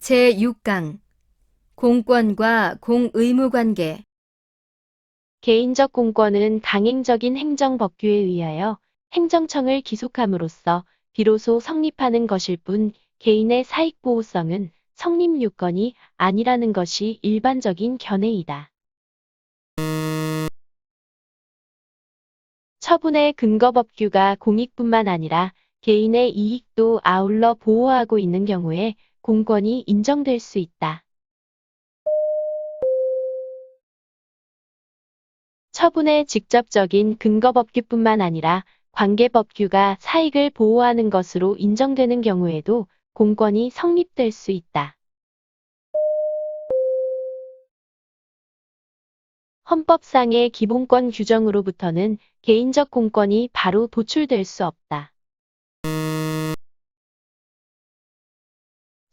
제6강 공권과 공의무관계. 개인적 공권은 강행적인 행정법규에 의하여 행정청을 기속함으로써 비로소 성립하는 것일 뿐 개인의 사익보호성은 성립요건이 아니라는 것이 일반적인 견해이다. 처분의 근거법규가 공익뿐만 아니라 개인의 이익도 아울러 보호하고 있는 경우에 공권이 인정될 수 있다. 처분의 직접적인 근거법규뿐만 아니라 관계법규가 사익을 보호하는 것으로 인정되는 경우에도 공권이 성립될 수 있다. 헌법상의 기본권 규정으로부터는 개인적 공권이 바로 도출될 수 없다.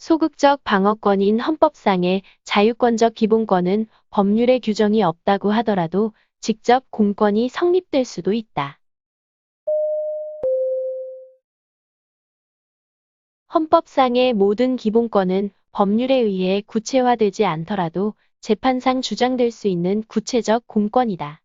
소극적 방어권인 헌법상의 자유권적 기본권은 법률의 규정이 없다고 하더라도 직접 공권이 성립될 수도 있다. 헌법상의 모든 기본권은 법률에 의해 구체화되지 않더라도 재판상 주장될 수 있는 구체적 공권이다.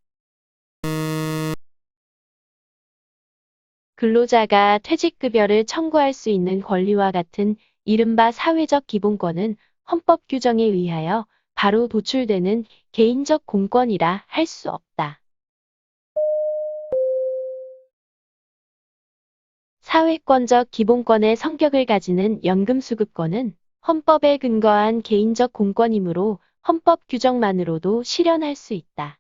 근로자가 퇴직급여를 청구할 수 있는 권리와 같은 이른바 사회적 기본권은 헌법 규정에 의하여 바로 도출되는 개인적 공권이라 할 수 없다. 사회권적 기본권의 성격을 가지는 연금수급권은 헌법에 근거한 개인적 공권이므로 헌법 규정만으로도 실현할 수 있다.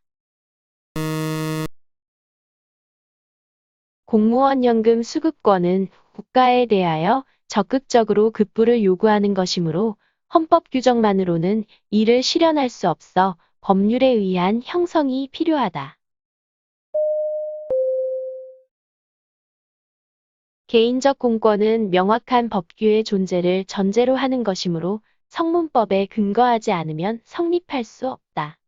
공무원 연금 수급권은 국가에 대하여 적극적으로 급부를 요구하는 것이므로 헌법 규정만으로는 이를 실현할 수 없어 법률에 의한 형성이 필요하다. 개인적 공권은 명확한 법규의 존재를 전제로 하는 것이므로 성문법에 근거하지 않으면 성립할 수 없다.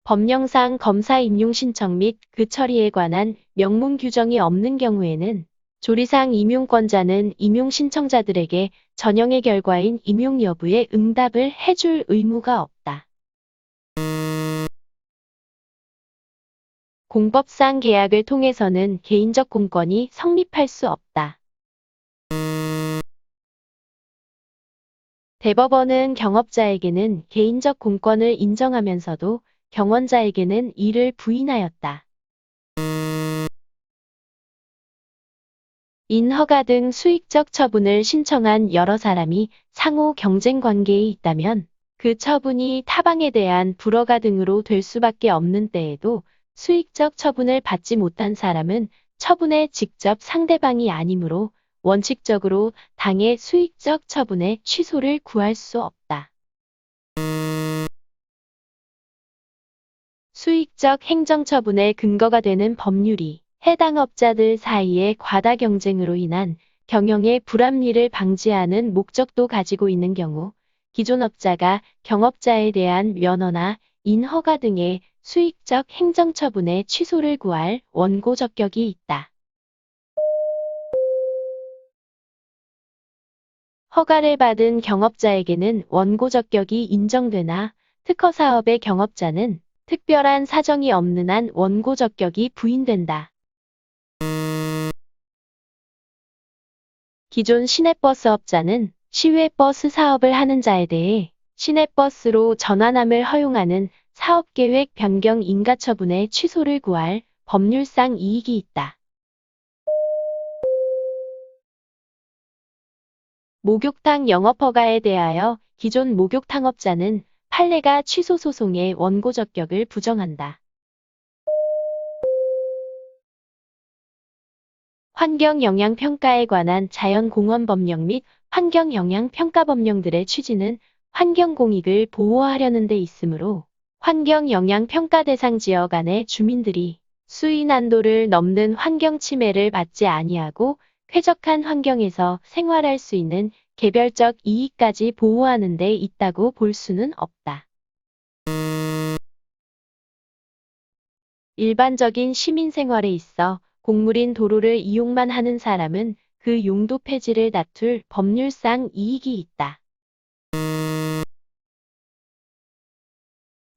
법령상 검사 임용 신청 및 그 처리에 관한 명문 규정이 없는 경우에는 조리상 임용권자는 임용 신청자들에게 전형의 결과인 임용 여부에 응답을 해줄 의무가 없다. 공법상 계약을 통해서는 개인적 공권이 성립할 수 없다. 대법원은 경업자에게는 개인적 공권을 인정하면서도 경원자에게는 이를 부인하였다. 인허가 등 수익적 처분을 신청한 여러 사람이 상호 경쟁 관계에 있다면 그 처분이 타방에 대한 불허가 등으로 될 수밖에 없는 때에도 수익적 처분을 받지 못한 사람은 처분의 직접 상대방이 아니므로 원칙적으로 당의 수익적 처분의 취소를 구할 수 없다. 수익적 행정처분의 근거가 되는 법률이 해당 업자들 사이의 과다 경쟁으로 인한 경영의 불합리를 방지하는 목적도 가지고 있는 경우 기존 업자가 경업자에 대한 면허나 인허가 등의 수익적 행정처분의 취소를 구할 원고 적격이 있다. 허가를 받은 경업자에게는 원고 적격이 인정되나 특허사업의 경업자는 특별한 사정이 없는 한 원고 적격이 부인된다. 기존 시내버스 업자는 시외버스 사업을 하는 자에 대해 시내버스로 전환함을 허용하는 사업계획 변경 인가처분의 취소를 구할 법률상 이익이 있다. 목욕탕 영업허가에 대하여 기존 목욕탕업자는 판례가 취소 소송의 원고 적격을 부정한다. 환경영향평가에 관한 자연공원법령 및 환경영향평가법령들의 취지는 환경공익을 보호하려는 데 있으므로 환경영향평가 대상 지역 안의 주민들이 수위난도를 넘는 환경침해를 받지 아니하고 쾌적한 환경에서 생활할 수 있는 개별적 이익까지 보호하는 데 있다고 볼 수는 없다. 일반적인 시민생활에 있어 공물인 도로를 이용만 하는 사람은 그 용도 폐지를 다툴 법률상 이익이 있다.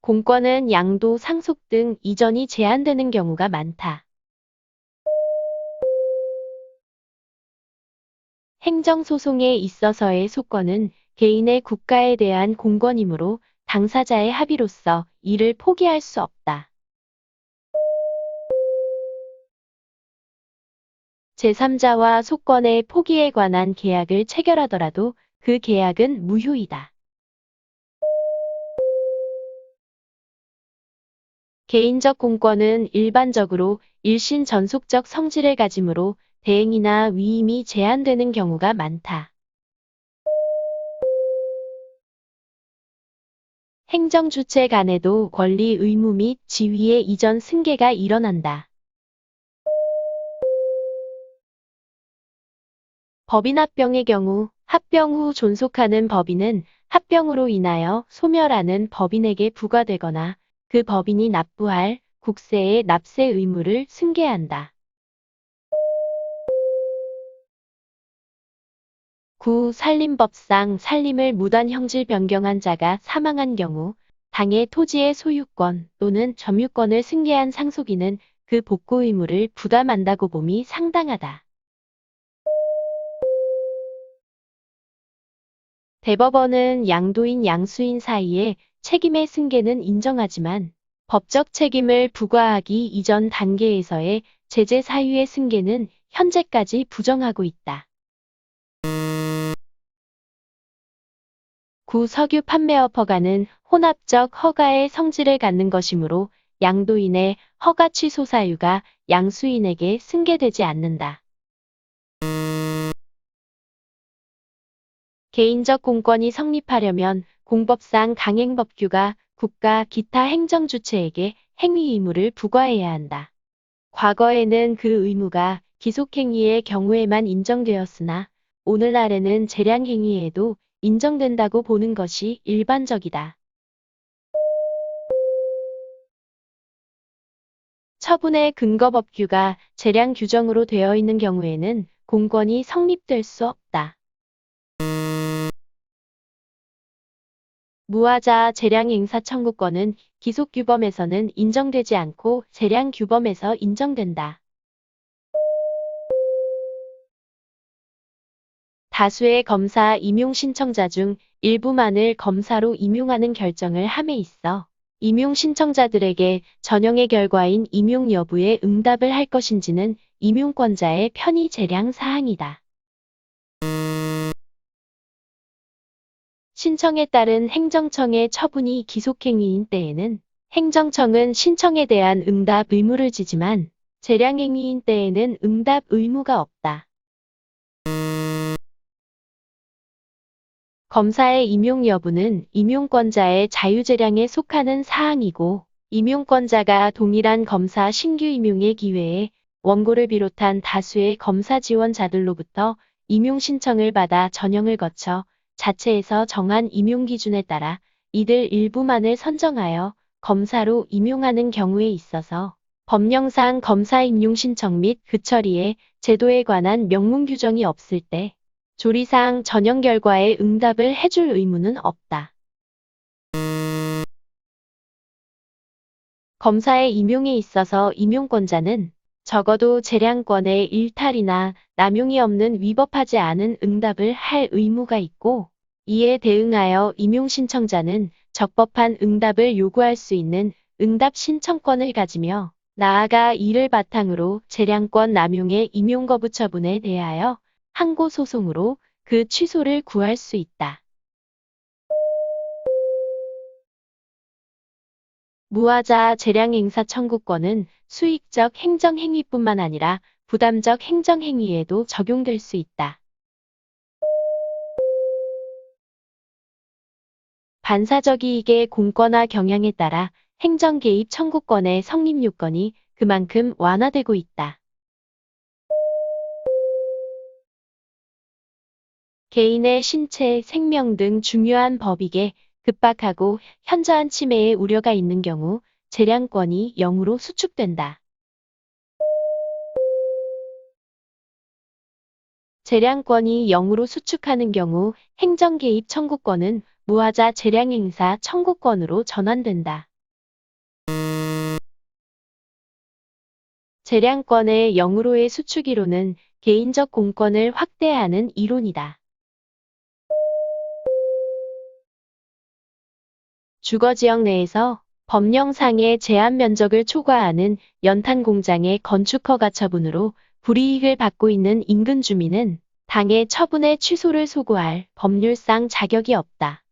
공권은 양도, 상속 등 이전이 제한되는 경우가 많다. 행정소송에 있어서의 소권은 개인의 국가에 대한 공권이므로 당사자의 합의로서 이를 포기할 수 없다. 제3자와 소권의 포기에 관한 계약을 체결하더라도 그 계약은 무효이다. 개인적 공권은 일반적으로 일신 전속적 성질을 가지므로 대행이나 위임이 제한되는 경우가 많다. 행정주체 간에도 권리, 의무 및 지위의 이전 승계가 일어난다. 법인 합병의 경우 합병 후 존속하는 법인은 합병으로 인하여 소멸하는 법인에게 부과되거나 그 법인이 납부할 국세의 납세 의무를 승계한다. 구 산림법상 산림을 무단 형질 변경한 자가 사망한 경우 당의 토지의 소유권 또는 점유권을 승계한 상속인은 그 복구 의무를 부담한다고 봄이 상당하다. 대법원은 양도인 양수인 사이에 책임의 승계는 인정하지만 법적 책임을 부과하기 이전 단계에서의 제재 사유의 승계는 현재까지 부정하고 있다. 구 석유 판매업 허가는 혼합적 허가의 성질을 갖는 것이므로 양도인의 허가 취소 사유가 양수인에게 승계되지 않는다. 개인적 공권이 성립하려면 공법상 강행법규가 국가 기타 행정주체에게 행위 의무를 부과해야 한다. 과거에는 그 의무가 기속행위의 경우에만 인정되었으나 오늘날에는 재량행위에도 인정된다고 보는 것이 일반적이다. 처분의 근거법규가 재량 규정으로 되어 있는 경우에는 공권이 성립될 수 없다. 무하자 재량행사 청구권은 기속규범에서는 인정되지 않고 재량규범에서 인정된다. 다수의 검사 임용 신청자 중 일부만을 검사로 임용하는 결정을 함에 있어 임용 신청자들에게 전형의 결과인 임용 여부에 응답을 할 것인지는 임용권자의 편의 재량 사항이다. 신청에 따른 행정청의 처분이 기속행위인 때에는 행정청은 신청에 대한 응답 의무를 지지만 재량행위인 때에는 응답 의무가 없다. 검사의 임용 여부는 임용권자의 자유재량에 속하는 사항이고 임용권자가 동일한 검사 신규 임용의 기회에 원고를 비롯한 다수의 검사 지원자들로부터 임용 신청을 받아 전형을 거쳐 자체에서 정한 임용 기준에 따라 이들 일부만을 선정하여 검사로 임용하는 경우에 있어서 법령상 검사 임용 신청 및 그 처리의 제도에 관한 명문 규정이 없을 때 조리상 전형 결과에 응답을 해줄 의무는 없다. 검사의 임용에 있어서 임용권자는 적어도 재량권의 일탈이나 남용이 없는 위법하지 않은 응답을 할 의무가 있고 이에 대응하여 임용 신청자는 적법한 응답을 요구할 수 있는 응답 신청권을 가지며 나아가 이를 바탕으로 재량권 남용의 임용 거부 처분에 대하여 항고 소송으로 그 취소를 구할 수 있다. 무하자 재량행사 청구권은 수익적 행정행위뿐만 아니라 부담적 행정행위에도 적용될 수 있다. 반사적 이익의 공권화 경향에 따라 행정개입 청구권의 성립 요건이 그만큼 완화되고 있다. 개인의 신체, 생명 등 중요한 법익에 급박하고 현저한 침해의 우려가 있는 경우 재량권이 0으로 수축된다. 재량권이 0으로 수축하는 경우 행정 개입 청구권은 무하자 재량 행사 청구권으로 전환된다. 재량권의 0으로의 수축 이론은 개인적 공권을 확대하는 이론이다. 주거지역 내에서 법령상의 제한 면적을 초과하는 연탄 공장의 건축 허가 처분으로 불이익을 받고 있는 인근 주민은 당의 처분의 취소를 소구할 법률상 자격이 없다.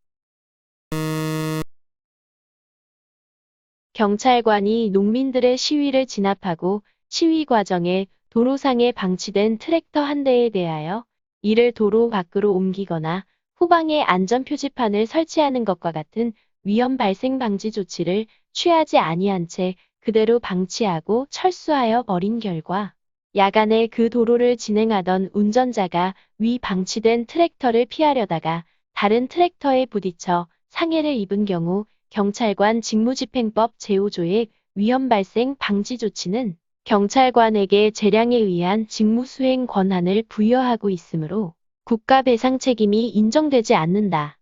경찰관이 농민들의 시위를 진압하고 시위 과정에 도로상에 방치된 트랙터 한 대에 대하여 이를 도로 밖으로 옮기거나 후방에 안전 표지판을 설치하는 것과 같은 위험 발생 방지 조치를 취하지 아니한 채 그대로 방치하고 철수하여 버린 결과 야간에 그 도로를 진행하던 운전자가 위 방치된 트랙터를 피하려다가 다른 트랙터에 부딪혀 상해를 입은 경우 경찰관 직무집행법 제5조의 위험 발생 방지 조치는 경찰관에게 재량에 의한 직무수행 권한을 부여하고 있으므로 국가배상 책임이 인정되지 않는다.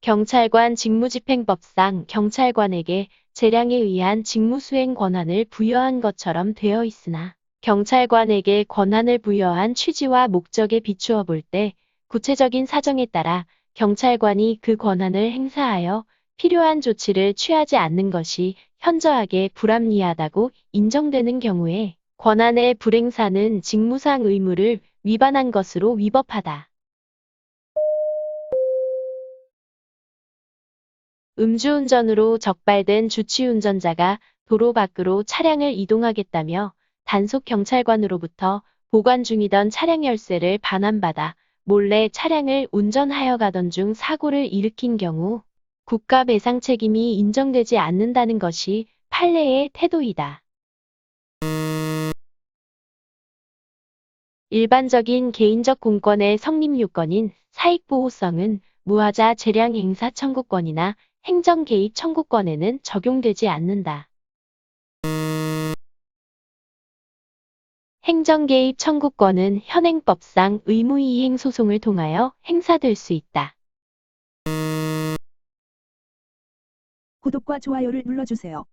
경찰관 직무집행법상 경찰관에게 재량에 의한 직무수행 권한을 부여한 것처럼 되어 있으나 경찰관에게 권한을 부여한 취지와 목적에 비추어 볼 때 구체적인 사정에 따라 경찰관이 그 권한을 행사하여 필요한 조치를 취하지 않는 것이 현저하게 불합리하다고 인정되는 경우에 권한의 불행사는 직무상 의무를 위반한 것으로 위법하다. 음주운전으로 적발된 주치운전자가 도로 밖으로 차량을 이동하겠다며 단속 경찰관으로부터 보관 중이던 차량 열쇠를 반환받아 몰래 차량을 운전하여 가던 중 사고를 일으킨 경우 국가 배상 책임이 인정되지 않는다는 것이 판례의 태도이다. 일반적인 개인적 공권의 성립 요건인 사익보호성은 무하자 재량 행사 청구권이나 행정 개입 청구권에는 적용되지 않는다. 행정 개입 청구권은 현행법상 의무이행 소송을 통하여 행사될 수 있다. 구독과 좋아요를 눌러주세요.